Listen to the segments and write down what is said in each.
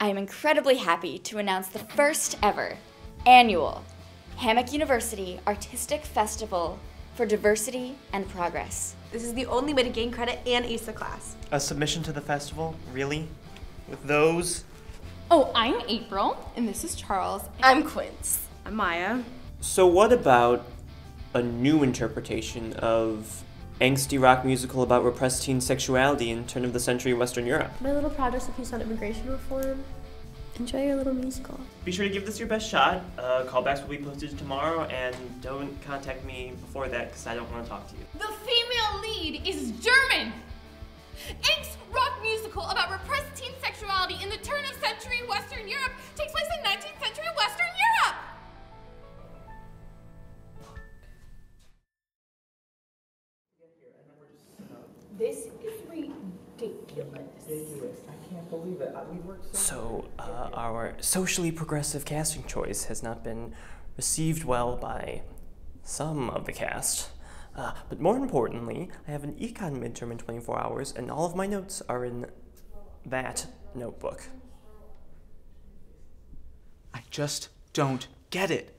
I am incredibly happy to announce the first ever annual Hammock University Artistic Festival for Diversity and Progress. This is the only way to gain credit and ace the class. A submission to the festival? Really? With those? Oh, I'm April, and this is Charles. I'm Quince. I'm Maya. So what about a new interpretation of Angsty Rock Musical about repressed teen sexuality in turn-of-the-century Western Europe? My little project's a piece on immigration reform. Enjoy your little musical. Be sure to give this your best shot. Callbacks will be posted tomorrow, and don't contact me before that because I don't want to talk to you. The female lead is German! Angsty Rock Musical about repressed teen sexuality in the turn-of-century Western Europe takes place in 19th century Western Europe! This is ridiculous. I can't believe it. We worked So, our socially progressive casting choice has not been received well by some of the cast. But more importantly, I have an econ midterm in 24 hours, and all of my notes are in that notebook. I just don't get it.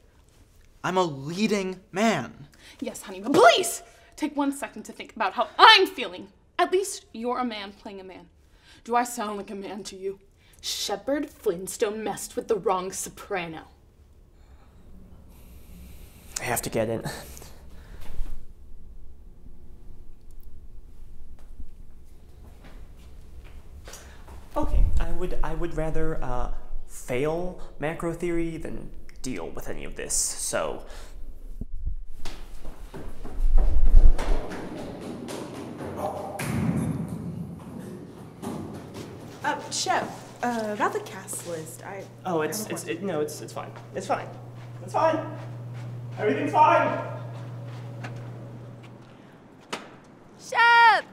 I'm a leading man. Yes, honey, but please take 1 second to think about how I'm feeling. At least you're a man playing a man. Do I sound like a man to you? Shepard Flintstone messed with the wrong soprano. I have to get in. Okay, I would rather fail macro theory than deal with any of this. So Shep, about the cast list, it's fine. It's fine. It's fine. Everything's fine. Shep!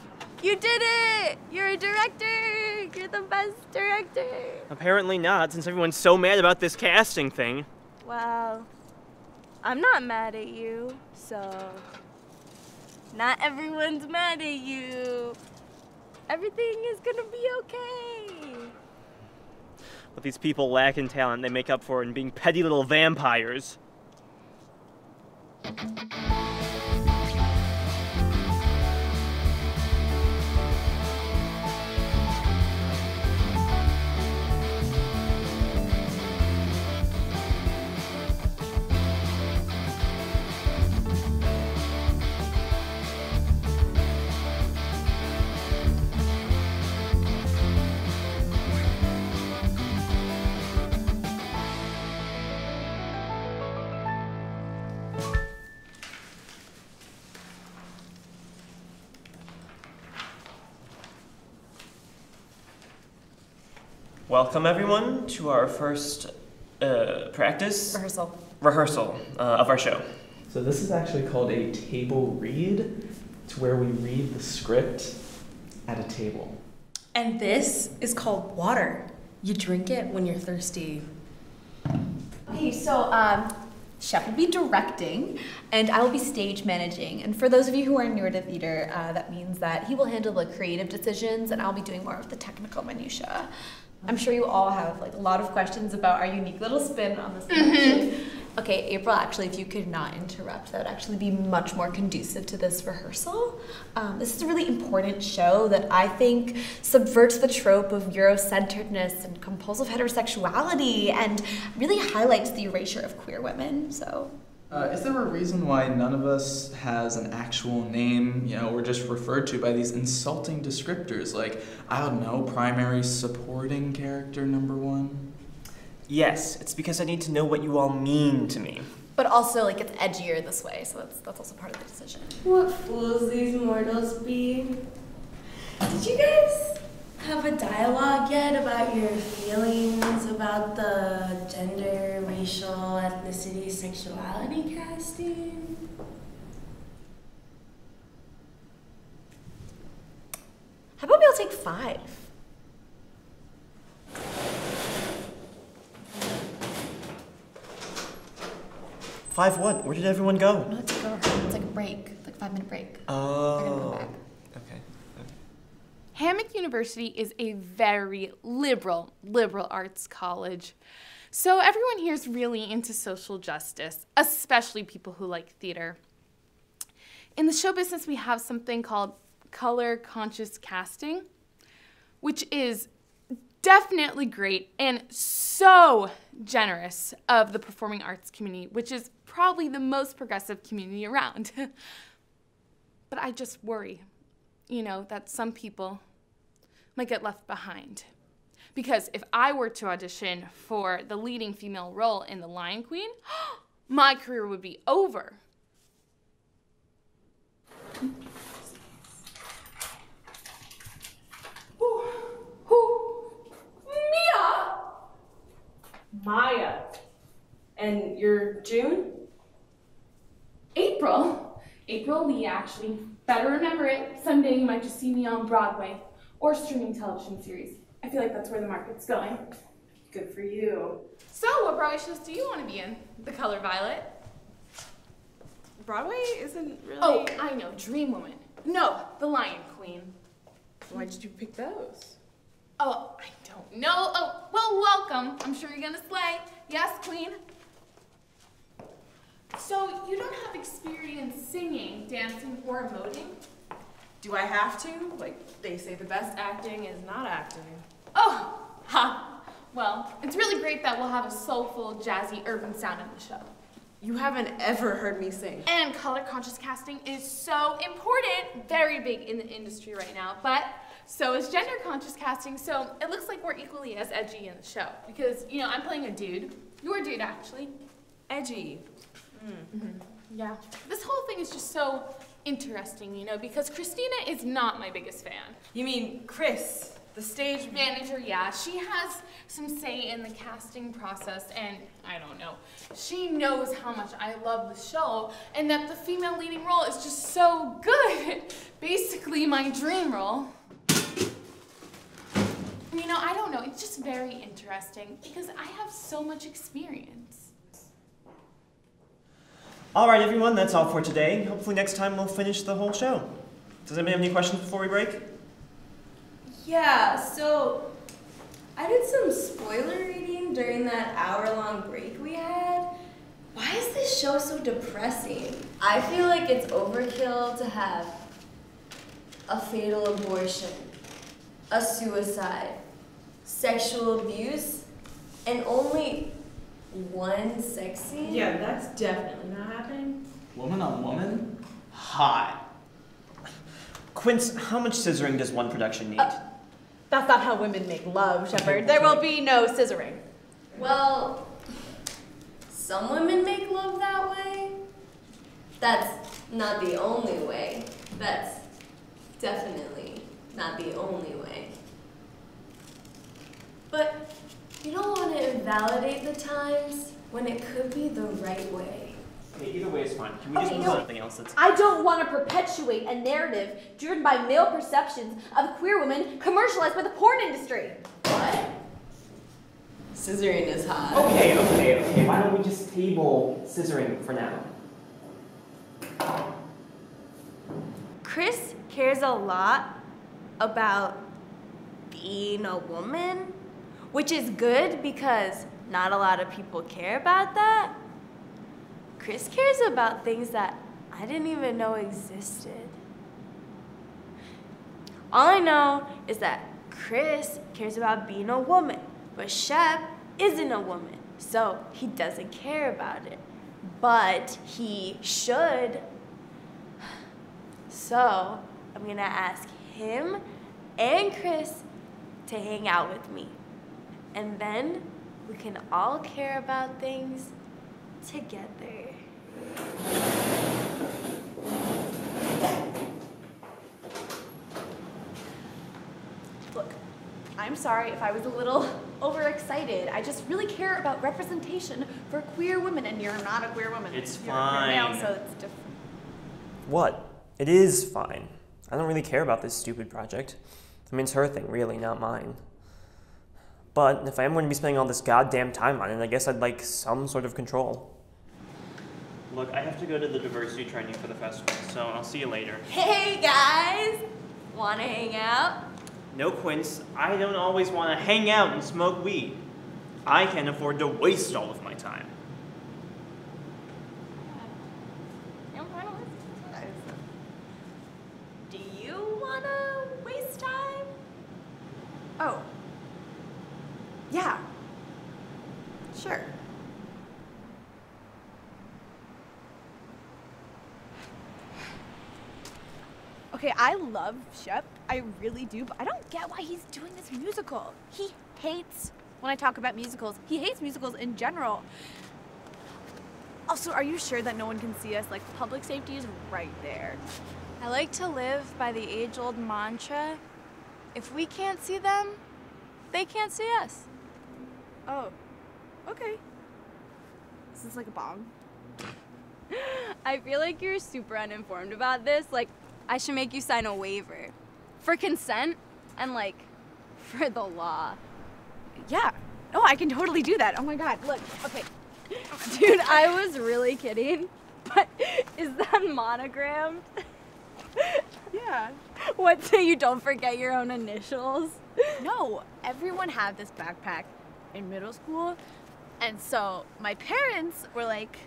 You did it! You're a director! You're the best director! Apparently not, since everyone's so mad about this casting thing. Well, I'm not mad at you, so... Not everyone's mad at you. Everything is gonna be okay. What these people lack in talent, they make up for in being petty little vampires. Welcome everyone to our first rehearsal of our show. So this is actually called a table read. It's where we read the script at a table. And this is called water. You drink it when you're thirsty. Okay, so Shep will be directing, and I will be stage managing. And for those of you who are newer to theater, that means that he will handle the creative decisions, and I'll be doing more of the technical minutia. I'm sure you all have like a lot of questions about our unique little spin on this production. Okay, April, actually, if you could not interrupt, that would actually be much more conducive to this rehearsal. This is a really important show that I think subverts the trope of Eurocenteredness and compulsive heterosexuality and really highlights the erasure of queer women, so. Is there a reason why none of us has an actual name? You know, we're just referred to by these insulting descriptors like, I don't know, primary supporting character number 1? Yes, it's because I need to know what you all mean to me. But also, like, it's edgier this way, so that's also part of the decision. What fools these mortals be. Did you guys have a dialogue yet about your feelings about the gender, racial, ethnicity, sexuality casting? How about we all take 5? Five what? Where did everyone go? No, it's like a break, like a 5-minute break. Oh. They're gonna come back. Okay. Hammock University is a very liberal arts college. So everyone here is really into social justice, especially people who like theater. In the show business, we have something called color-conscious casting, which is definitely great and so generous of the performing arts community, which is probably the most progressive community around. But I just worry, that some people might get left behind. Because if I were to audition for the leading female role in The Lion Queen, my career would be over. Mia! Maya. And you're June? April Lee, actually. Better remember it. Someday you might just see me on Broadway or streaming television series. I feel like that's where the market's going. Good for you. So, what Broadway shows do you want to be in? The Color Violet? Broadway isn't really... Oh, I know, Dream Woman. No, The Lion Queen. Why did you pick those? Oh, I don't know. Oh, well, welcome. I'm sure you're gonna slay. Yes, Queen? So, you don't have experience singing, dancing, or emoting? Do I have to? Like, they say the best acting is not acting. Oh, ha. Well, it's really great that we'll have a soulful, jazzy, urban sound in the show. You haven't ever heard me sing. And color-conscious casting is so important, very big in the industry right now, but so is gender-conscious casting, so it looks like we're equally as edgy in the show. Because, I'm playing a dude. You're a dude, actually. Edgy. Yeah. This whole thing is just so interesting, because Christina is not my biggest fan. You mean Chris, the stage manager? Yeah, she has some say in the casting process, and I don't know. She knows how much I love the show, and that the female leading role is just so good. Basically, my dream role. I don't know. It's just very interesting because I have so much experience. All right, everyone, that's all for today. Hopefully next time we'll finish the whole show. Does anybody have any questions before we break? Yeah, so I did some spoiler reading during that hour-long break we had. Why is this show so depressing? I feel like it's overkill to have a fatal abortion, a suicide, sexual abuse, and only one sex scene? Yeah, that's definitely not happening. Woman on woman? Hot. Quince, how much scissoring does one production need? That's not how women make love, Shepard. There will be no scissoring. Well, some women make love that way. That's not the only way. That's definitely not the only way. But you don't want to invalidate the times when it could be the right way. Okay, either way is fine. Can we just move on to something else that's... I don't want to perpetuate a narrative driven by male perceptions of queer women commercialized by the porn industry. What? Scissoring is hot. Okay. Why don't we just table scissoring for now? Chris cares a lot about being a woman, which is good because not a lot of people care about that. Chris cares about things that I didn't even know existed. All I know is that Chris cares about being a woman, but Shep isn't a woman, so he doesn't care about it. But he should. So I'm gonna ask him and Chris to hang out with me. And then we can all care about things together. Look, I'm sorry if I was a little overexcited. I just really care about representation for queer women, and you're not a queer woman. It's You're fine. a queer male, so it's different. What? It is fine. I don't really care about this stupid project. I mean, it's her thing, really, not mine. But if I am going to be spending all this goddamn time on it, I guess I'd like some sort of control. Look, I have to go to the diversity training for the festival, so I'll see you later. Hey guys! Wanna hang out? No, Quince, I don't always want to hang out and smoke weed. I can't afford to waste all of my time. Do you want to waste time? Oh. Yeah. Sure. Okay, I love Shep. I really do, but I don't get why he's doing this musical. He hates when I talk about musicals. He hates musicals in general. Also, are you sure that no one can see us? Like, public safety is right there. I like to live by the age-old mantra, if we can't see them, they can't see us. Oh, okay. Is this like a bong? I feel like you're super uninformed about this. Like, I should make you sign a waiver. For consent and, like, for the law. Yeah. No, I can totally do that. Oh my god, look. Okay. Dude, I was really kidding. But is that monogrammed? Yeah. What, so you don't forget your own initials? No, everyone had this backpack in middle school. And so my parents were like,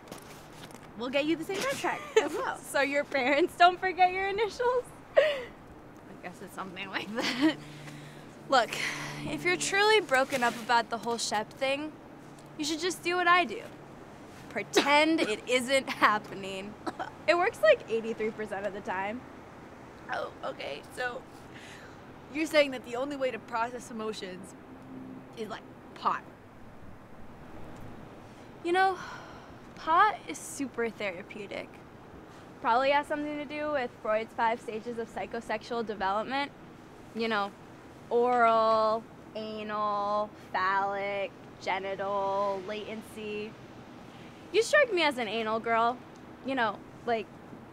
we'll get you the same backpack as well. So your parents don't forget your initials? I guess it's something like that. Look, if you're truly broken up about the whole Shep thing, you should just do what I do. Pretend it isn't happening. It works like 83% of the time. Oh, okay. So you're saying that the only way to process emotions is like pot. You know, pot is super therapeutic. Probably has something to do with Freud's 5 stages of psychosexual development. You know, oral, anal, phallic, genital, latency. You strike me as an anal girl, you know, like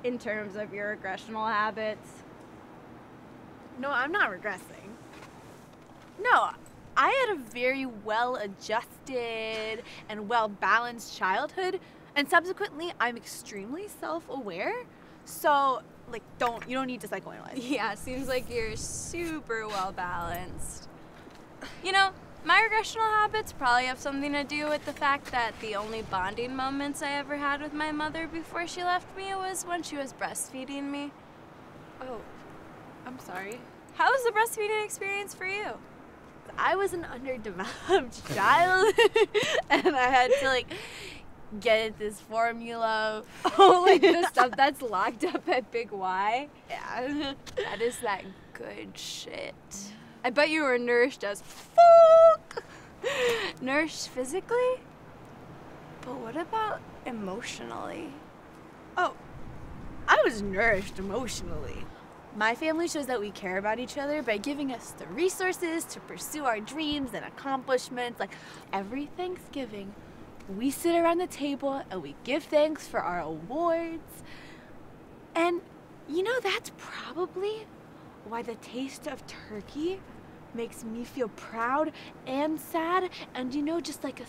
in terms of your aggressional habits. No, I'm not regressing. No, I had a very well-adjusted and well-balanced childhood, and subsequently, I'm extremely self-aware. So, like, you don't need to psychoanalyze. Yeah, seems like you're super well balanced. You know, my aggressional habits probably have something to do with the fact that the only bonding moments I ever had with my mother before she left me was when she was breastfeeding me. Oh, I'm sorry. How was the breastfeeding experience for you? I was an underdeveloped child, and I had to, like, get this formula. Oh, like the stuff that's locked up at Big Y? Yeah. That is that good shit. I bet you were nourished as fuck. Nourished physically? But what about emotionally? Oh, I was nourished emotionally. My family shows that we care about each other by giving us the resources to pursue our dreams and accomplishments. Like, every Thanksgiving, we sit around the table and we give thanks for our awards. And, you know, that's probably why the taste of turkey makes me feel proud and sad, and, you know, just like a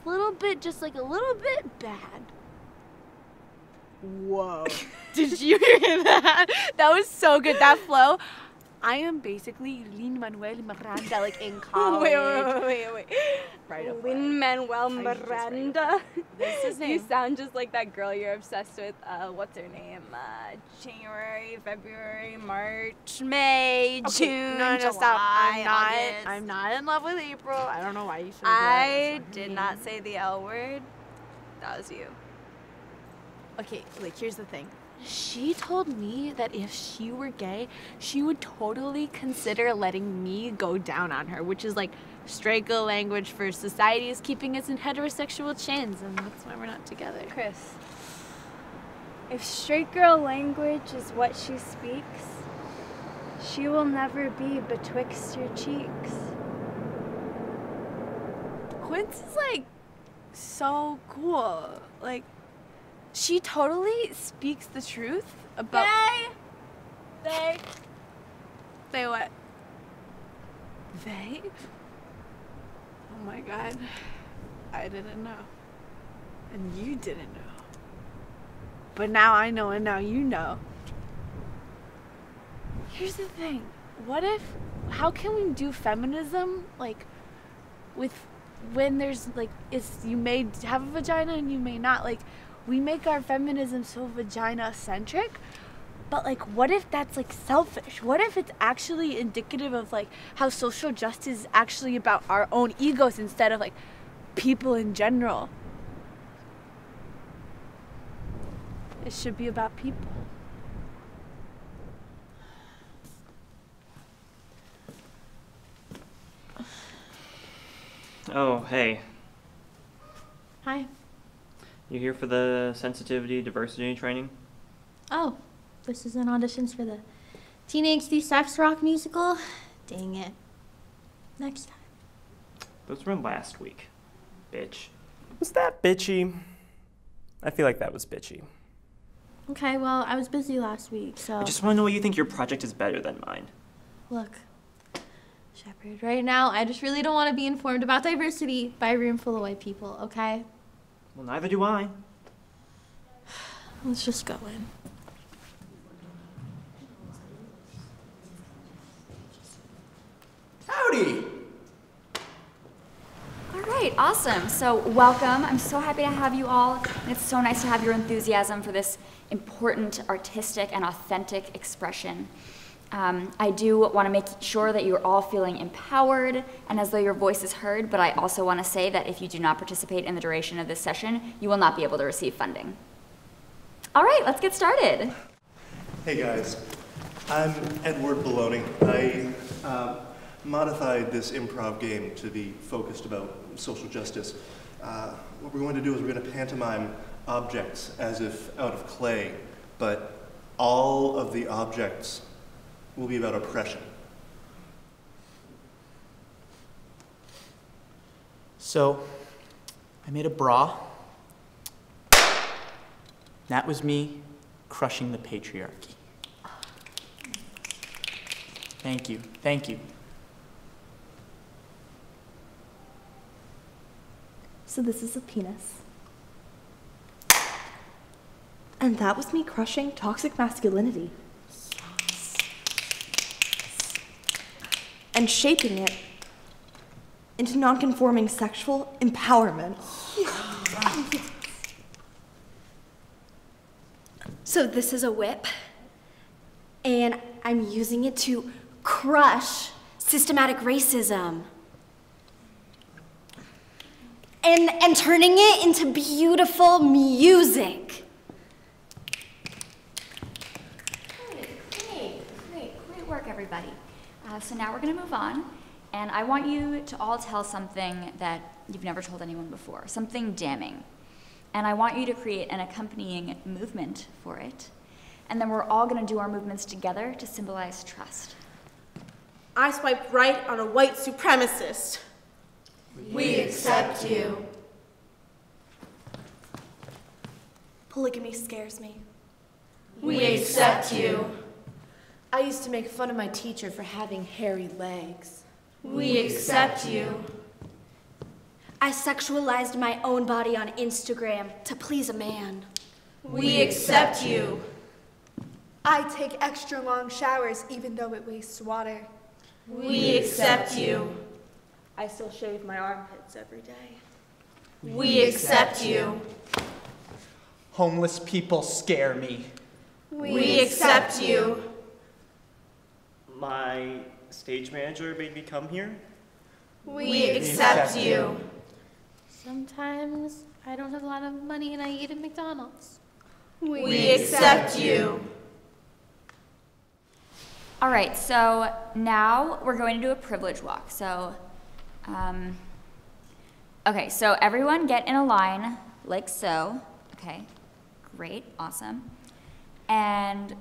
little bit bad. Whoa. Did you hear that? That was so good, that flow. I am basically Lin-Manuel Miranda, like, in college. Wait. Right away. Lin-Manuel Miranda? That's his name. You sound just like that girl you're obsessed with. What's her name? January, February, March, May, June, Just stop. July, August. I'm not in love with April. I don't know why you should. I did not say the L word. That was you. Okay, like, here's the thing. She told me that if she were gay, she would totally consider letting me go down on her, which is like straight girl language for society is keeping us in heterosexual chains, and that's why we're not together. Chris, if straight girl language is what she speaks, she will never be betwixt your cheeks. Quince is like so cool. Like, she totally speaks the truth about. They what? They? Oh my god. I didn't know. And you didn't know. But now I know, and now you know. Here's the thing. What if how can we do feminism like with when there's like you may have a vagina and you may not? Like, we make our feminism so vagina centric, but like what if that's like selfish? What if it's actually indicative of like how social justice is actually about our own egos instead of like people in general? It should be about people. Oh, hey. Hi. You here for the sensitivity, diversity training? Oh, this is an auditions for the Teen Angsty Rock Musical? Dang it. Next time. Those were last week, bitch. Was that bitchy? I feel like that was bitchy. Okay, well, I was busy last week, so... I just want to know why you think your project is better than mine. Look, Shepard, right now, I just really don't want to be informed about diversity by a room full of white people, okay? Well, neither do I. Let's just go in. Howdy! All right, awesome. So welcome. I'm so happy to have you all. And it's so nice to have your enthusiasm for this important, artistic, and authentic expression. I do want to make sure that you're all feeling empowered and as though your voice is heard, but I also want to say that if you do not participate in the duration of this session, you will not be able to receive funding. All right, let's get started. Hey guys, I'm Edward Baloney. I modified this improv game to be focused about social justice. What we're going to do is we're going to pantomime objects as if out of clay, but all of the objects will be about oppression. So, I made a bra. That was me crushing the patriarchy. Thank you, thank you. So this is a penis. And that was me crushing toxic masculinity. And shaping it into non-conforming sexual empowerment. So this is a whip, and I'm using it to crush systematic racism. And turning it into beautiful music. Great work, everybody. So now we're going to move on, and I want you to all tell something that you've never told anyone before, something damning. And I want you to create an accompanying movement for it, and then we're all going to do our movements together to symbolize trust. I swiped right on a white supremacist. We accept you. Polygamy scares me. We accept you. I used to make fun of my teacher for having hairy legs. We accept you. I sexualized my own body on Instagram to please a man. We accept you. I take extra long showers even though it wastes water. We accept you. I still shave my armpits every day. We accept you. Homeless people scare me. We accept you. My stage manager made me come here. We accept you. Sometimes I don't have a lot of money and I eat at McDonald's. We accept you. All right, so now we're going to do a privilege walk. So, okay, so everyone get in a line like so. Okay, great, awesome. And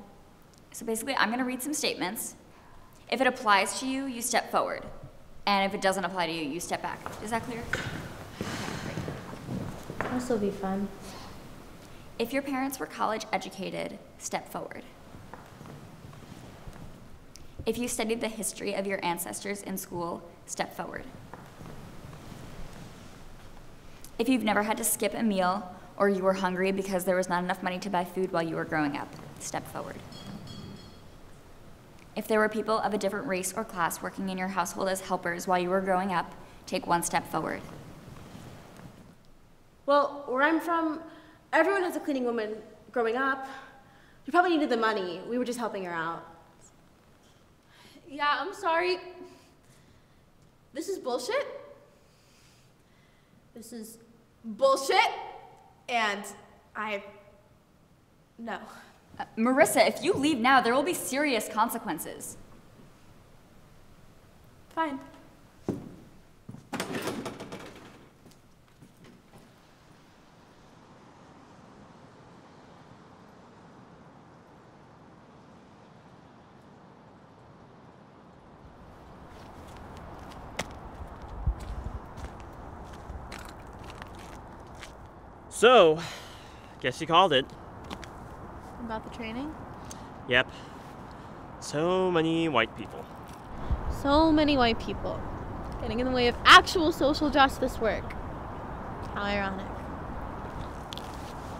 so basically I'm gonna read some statements. If it applies to you, you step forward. And if it doesn't apply to you, you step back. Is that clear? This will be fun. If your parents were college educated, step forward. If you studied the history of your ancestors in school, step forward. If you've never had to skip a meal or you were hungry because there was not enough money to buy food while you were growing up, step forward. If there were people of a different race or class working in your household as helpers while you were growing up, take one step forward. Well, where I'm from, everyone has a cleaning woman growing up. We probably needed the money. We were just helping her out. Yeah, I'm sorry. This is bullshit. This is bullshit. And no. Marissa, if you leave now, there will be serious consequences. Fine. So, guess you called it. About the training? Yep. So many white people. So many white people getting in the way of actual social justice work. How ironic.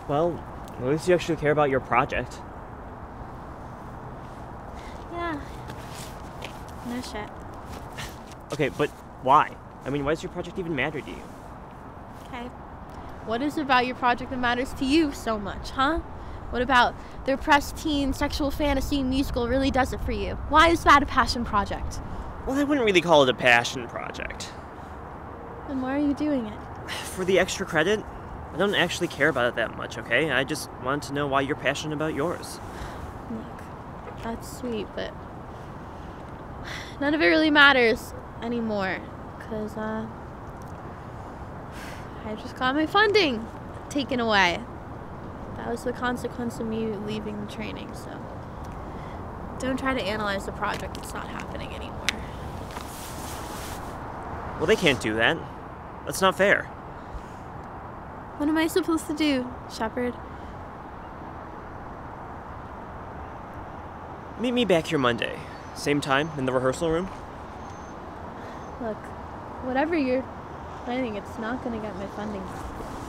Well, at least you actually care about your project. Yeah. No shit. Okay, but why? I mean, why does your project even matter to you? Okay. What is it about your project that matters to you so much, huh? What about the Repressed Teen Sexual Fantasy Musical really does it for you? Why is that a passion project? Well, I wouldn't really call it a passion project. Then why are you doing it? For the extra credit, I don't actually care about it that much, okay? I just wanted to know why you're passionate about yours. Look, that's sweet, but none of it really matters anymore, because, I just got my funding taken away. That was the consequence of me leaving the training, so don't try to analyze the project. It's not happening anymore. Well, they can't do that. That's not fair. What am I supposed to do, Shepard? Meet me back here Monday. Same time, in the rehearsal room. Look, whatever you're planning, it's not going to get my funding.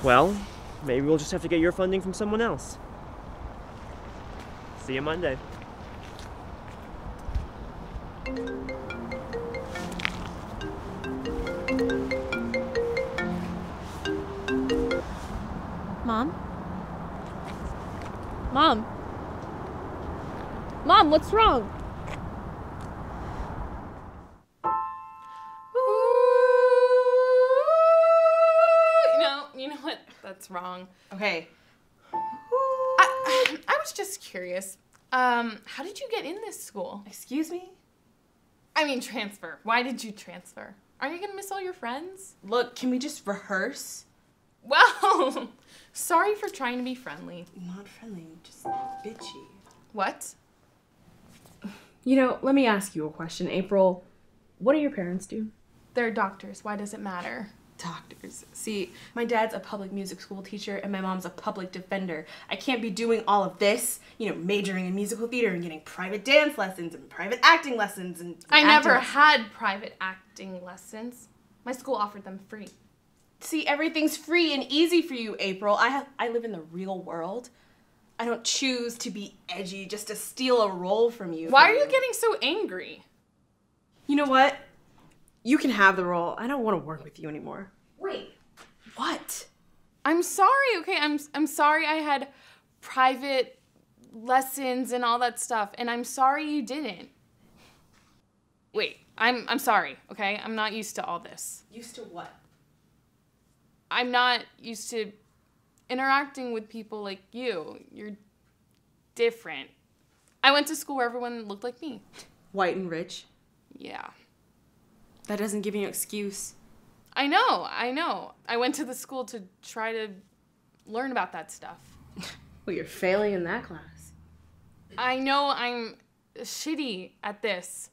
Well, maybe we'll just have to get your funding from someone else. See you Monday. Mom? Mom? Mom, what's wrong? You know what? That's wrong. Okay. I was just curious. How did you get in this school? Excuse me? I mean, transfer. Why did you transfer? Aren't you gonna miss all your friends? Look, can we just rehearse? Well, sorry for trying to be friendly. Not friendly, just bitchy. What? You know, let me ask you a question, April. What do your parents do? They're doctors. Why does it matter? Doctors. See, my dad's a public music school teacher and my mom's a public defender. I can't be doing all of this, majoring in musical theater and getting private dance lessons and private acting lessons and I never had private acting lessons. My school offered them free. See, everything's free and easy for you, April. I live in the real world. I don't choose to be edgy just to steal a role from you. Why are you getting so angry? You know what? You can have the role. I don't want to work with you anymore. Wait, what? I'm sorry, okay? I'm sorry I had private lessons and all that stuff, and I'm sorry you didn't. Wait, I'm sorry, okay? I'm not used to all this. Used to what? I'm not used to interacting with people like you. You're different. I went to school where everyone looked like me. White and rich? Yeah. That doesn't give you an excuse. I know. I went to the school to try to learn about that stuff. Well, you're failing in that class. I know I'm shitty at this,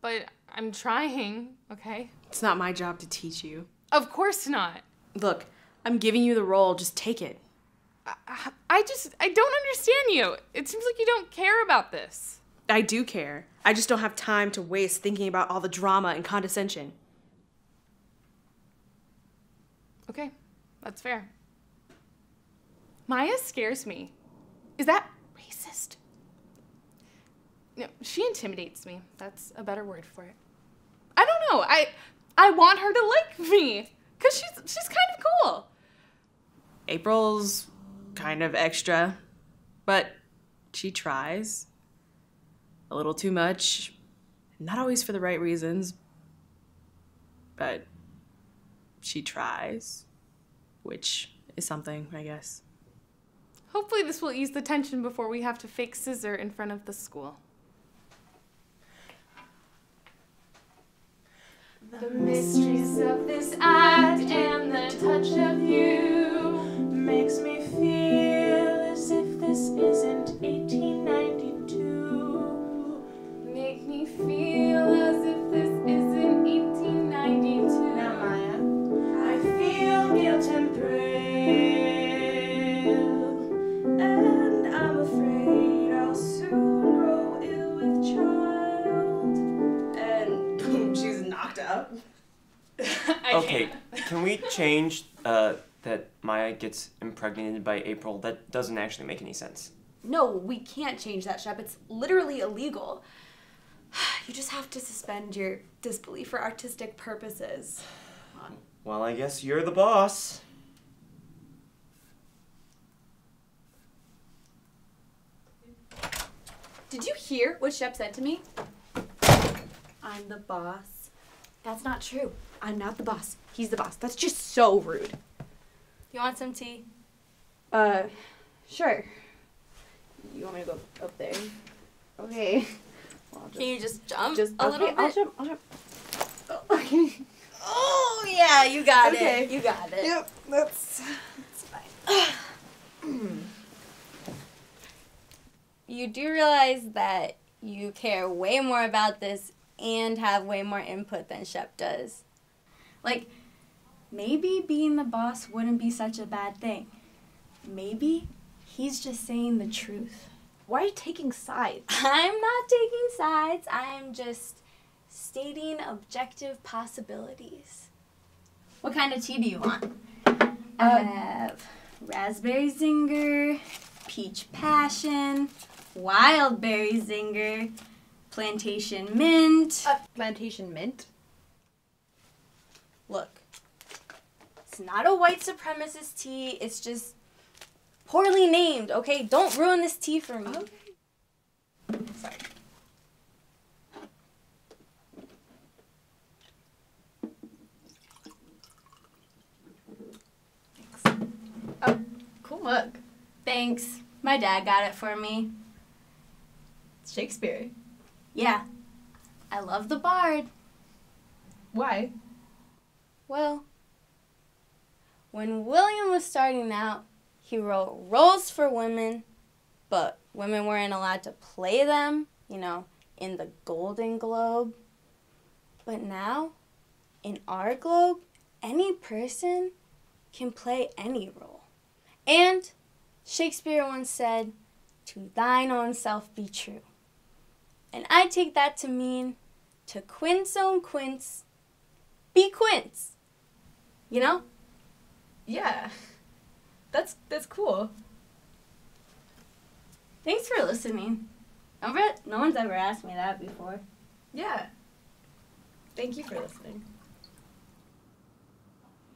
but I'm trying, okay? It's not my job to teach you. Of course not. Look, I'm giving you the role. Just take it. I don't understand you. It seems like you don't care about this. I do care. I just don't have time to waste thinking about all the drama and condescension. Okay, that's fair. Maya scares me. Is that racist? she intimidates me. That's a better word for it. I don't know. I want her to like me, because she's kind of cool. April's kind of extra, but she tries. A little too much. Not always for the right reasons, but she tries, which is something, I guess. Hopefully this will ease the tension before we have to fake scissor in front of the school. The mysteries of this act and the touch of you makes me feel as if this isn't 1892. Make me feel as if this isn't 1892. Now, Maya, I feel guilt and thrill, and I'm afraid I'll soon grow ill with child. And boom, she's knocked up. Okay, can we change that Maya gets impregnated by April? That doesn't actually make any sense. No, we can't change that, Shep. It's literally illegal. You just have to suspend your disbelief for artistic purposes. Come on. Well, I guess you're the boss. Did you hear what Shep said to me? I'm the boss. That's not true. I'm not the boss. He's the boss. That's just so rude. You want some tea? Sure. You want me to go up there? Okay. Well, Can you just jump a little bit? I'll jump. Oh, okay. Oh, yeah, you got Okay. it. You got it. Yep, that's fine. You do realize that you care way more about this and have way more input than Shep does. Like, maybe being the boss wouldn't be such a bad thing. Maybe he's just saying the truth. Why are you taking sides? I'm not taking sides. I'm just stating objective possibilities. What kind of tea do you want? I have raspberry zinger, peach passion, wild berry zinger, plantation mint. Plantation mint? Look, it's not a white supremacist tea. It's just poorly named, okay? Don't ruin this tea for me. Okay. Sorry. Thanks. Oh, cool mug. Thanks. My dad got it for me. It's Shakespeare. Yeah. I love the bard. Why? Well, when William was starting out, he wrote roles for women, but women weren't allowed to play them, you know, in the Golden Globe. But now, in our globe, any person can play any role. And Shakespeare once said, "To thine own self be true." And I take that to mean, to Quince own quince, be quince. You know? Yeah. That's cool. Thanks for listening. No one's ever asked me that before. Yeah. Thank you for listening.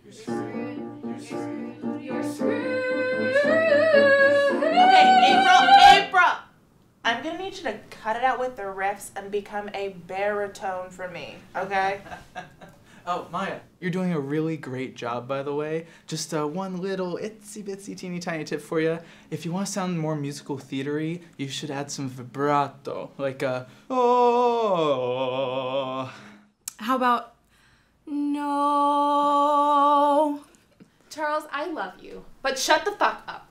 You're screwed. You're screwed. Okay, April! I'm gonna need you to cut it out with the riffs and become a baritone for me, okay? Oh, Maya, you're doing a really great job, by the way. Just one little itsy bitsy teeny tiny tip for you. If you want to sound more musical theatery, you should add some vibrato, like oh. How about no? Charles, I love you, but shut the fuck up.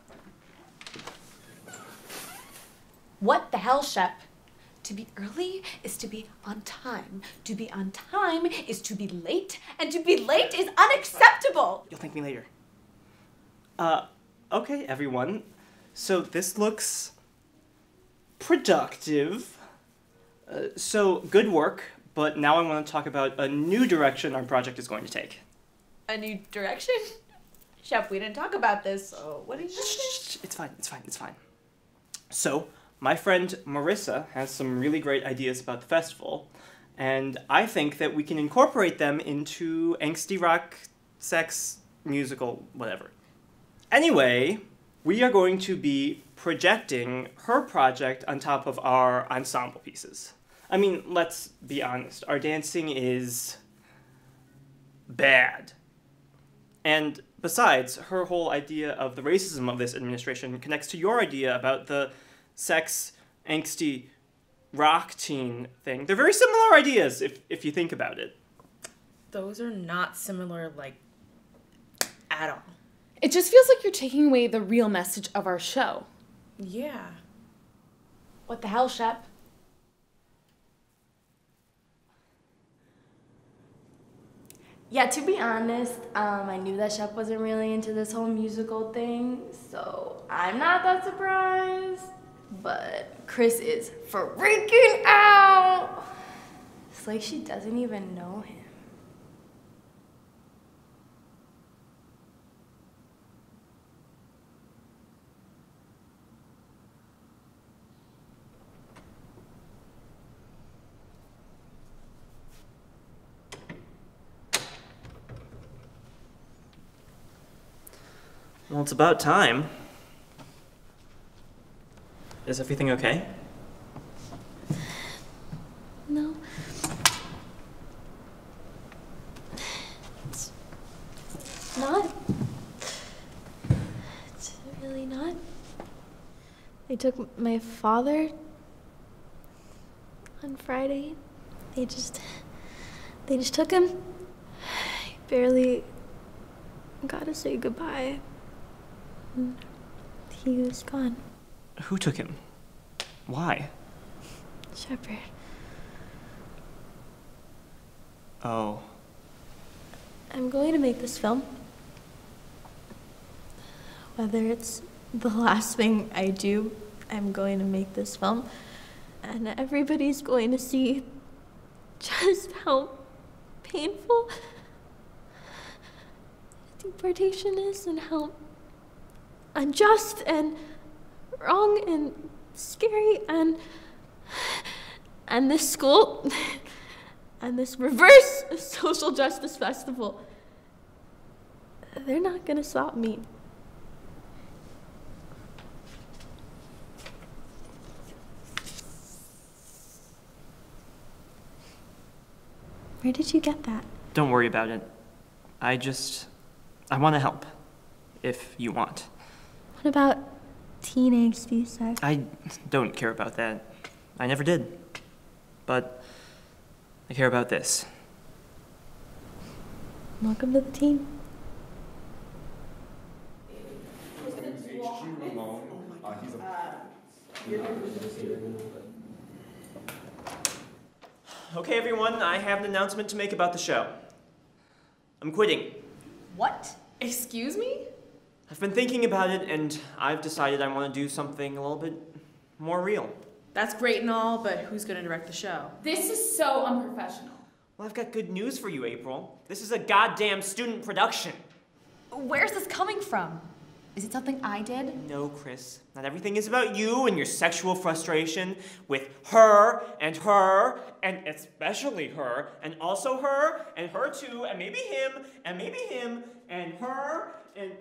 What the hell, Shep? To be early is to be on time. To be on time is to be late, and to be late is unacceptable. You'll thank me later. Okay, everyone. So this looks productive. So good work, but now I want to talk about a new direction our project is going to take. A new direction? Shep, we didn't talk about this, so what did you say? It's fine. So, my friend Marissa has some really great ideas about the festival, and I think that we can incorporate them into Angsty Rock Sex Musical, whatever. Anyway, we are going to be projecting her project on top of our ensemble pieces. I mean, let's be honest, our dancing is bad. And besides, her whole idea of the racism of this administration connects to your idea about the sex, angsty, rock teen thing. They're very similar ideas if you think about it. Those are not similar, like, at all. It just feels like you're taking away the real message of our show. Yeah. What the hell, Shep? Yeah, to be honest, I knew that Shep wasn't really into this whole musical thing, so I'm not that surprised. But Chris is freaking out. It's like she doesn't even know him. Well, it's about time. Is everything okay? No. It's not. It's really not. They took my father on Friday. They just took him. I barely got to say goodbye. And he was gone. Who took him? Why? Shepard. Oh. I'm going to make this film. Whether it's the last thing I do, I'm going to make this film. And everybody's going to see just how painful deportation is and how unjust and wrong and scary and this school and this reverse social justice festival, they're not gonna stop me. Where did you get that? Don't worry about it. I want to help, if you want. What about teen angsty sex? I don't care about that. I never did. But I care about this. Welcome to the team. Okay, everyone, I have an announcement to make about the show. I'm quitting. What? Excuse me? I've been thinking about it, and I've decided I want to do something a little bit more real. That's great and all, but who's going to direct the show? This is so unprofessional. Well, I've got good news for you, April. This is a goddamn student production. Where's this coming from? Is it something I did? No, Chris. Not everything is about you and your sexual frustration with her, and especially her, and also her, and her too, and maybe him, and her, and her, and her, and...